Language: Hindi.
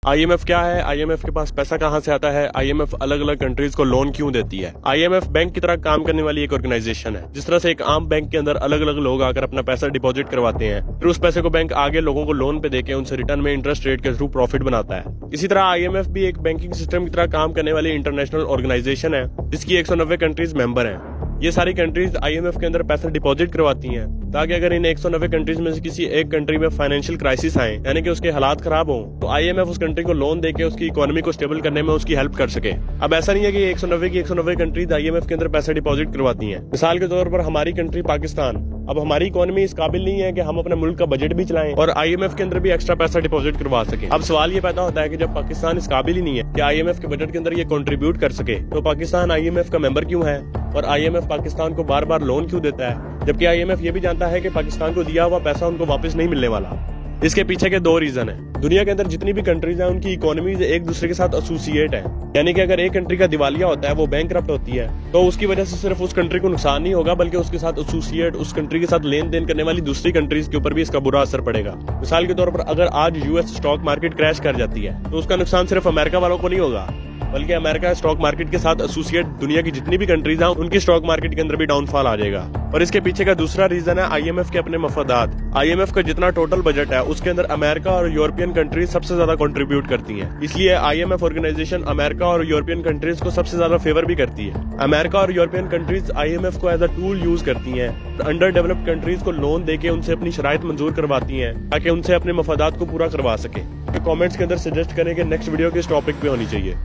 आईएमएफ क्या है? आईएमएफ के पास पैसा कहां से आता है? आईएमएफ अलग अलग कंट्रीज को लोन क्यों देती है? आईएमएफ बैंक की तरह काम करने वाली एक ऑर्गेनाइजेशन है। जिस तरह से एक आम बैंक के अंदर अलग अलग लोग आकर अपना पैसा डिपॉजिट करवाते हैं, फिर उस पैसे को बैंक आगे लोगों को लोन पे देके उनसे रिटर्न में इंटरेस्ट रेट के थ्रू प्रॉफिट बनाता है। इसी तरह आईएमएफ भी एक बैंकिंग सिस्टम की तरह काम करने वाली इंटरनेशनल ऑर्गेनाइजेशन है, जिसकी 190 कंट्रीज मेंबर हैं। ये सारी कंट्रीज आईएमएफ के अंदर पैसा डिपॉजिट करवाती हैं, ताकि अगर इन 190 कंट्रीज में से किसी एक कंट्री में फाइनेंशियल क्राइसिस आए, यानी कि उसके हालात खराब हों, तो आईएमएफ उस कंट्री को लोन देके उसकी इकोनॉमी को स्टेबल करने में उसकी हेल्प कर सके। अब ऐसा नहीं है कि 190 की 190 कंट्रीज आईएमएफ के अंदर पैसा डिपॉजिट करवाती हैं। मिसाल के तौर पर हमारी कंट्री पाकिस्तान, अब हमारी इकोनॉमी इस काबिल नहीं है कि हम अपने मुल्क का बजट भी चलाएं और आईएमएफ के अंदर भी एक्स्ट्रा पैसा डिपॉजिट करवा सके। अब सवाल ये पैदा होता है कि जब पाकिस्तान इस काबिल ही नहीं है कि आईएमएफ के बजट के अंदर ये कंट्रीब्यूट कर सके, तो पाकिस्तान आईएमएफ का मेंबर क्यों है और आईएमएफ पाकिस्तान को बार बार लोन क्यों देता है, जबकि आईएमएफ ये भी जानता है कि पाकिस्तान को दिया हुआ पैसा उनको वापस नहीं मिलने वाला। इसके पीछे के दो रीजन है। दुनिया के अंदर जितनी भी कंट्रीज हैं उनकी इकोनॉमीज एक दूसरे के साथ एसोसिएट है, यानी कि अगर एक कंट्री का दिवालिया होता है, वो बैंकरप्ट होती है, तो उसकी वजह से सिर्फ उस कंट्री को नुकसान नहीं होगा, बल्कि उसके साथ एसोसिएट उस कंट्री के साथ लेन देन करने वाली दूसरी कंट्रीज के ऊपर भी इसका बुरा असर पड़ेगा। मिसाल के तौर पर अगर आज यूएस स्टॉक मार्केट क्रैश कर जाती है, तो उसका नुकसान सिर्फ अमेरिका वालों को नहीं होगा, बल्कि अमेरिका स्टॉक मार्केट के साथ एसोसिएट दुनिया की जितनी भी कंट्रीज हैं उनकी स्टॉक मार्केट के अंदर भी डाउनफॉल आ जाएगा। और इसके पीछे का दूसरा रीजन है आईएमएफ के अपने मफादात। आईएमएफ का जितना टोटल बजट है उसके अंदर अमेरिका और यूरोपियन कंट्रीज सबसे ज्यादा कंट्रीब्यूट करती हैं। इसलिए आईएमएफ ऑर्गेनाइजेशन अमेरिका और यूरोपियन कंट्रीज को सबसे ज्यादा फेवर भी करती है। अमेरिका और यूरोपियन कंट्रीज आईएमएफ को एज अ टूल यूज करती हैं, अंडर डेवलप्ड कंट्रीज को लोन देके उनसे अपनी शराइत मंजूर करवाती हैं, ताकि उनसे अपने मफादात को पूरा करवा सके। कमेंट्स के अंदर सजेस्ट करें कि नेक्स्ट वीडियो किस टॉपिक पे होनी चाहिए।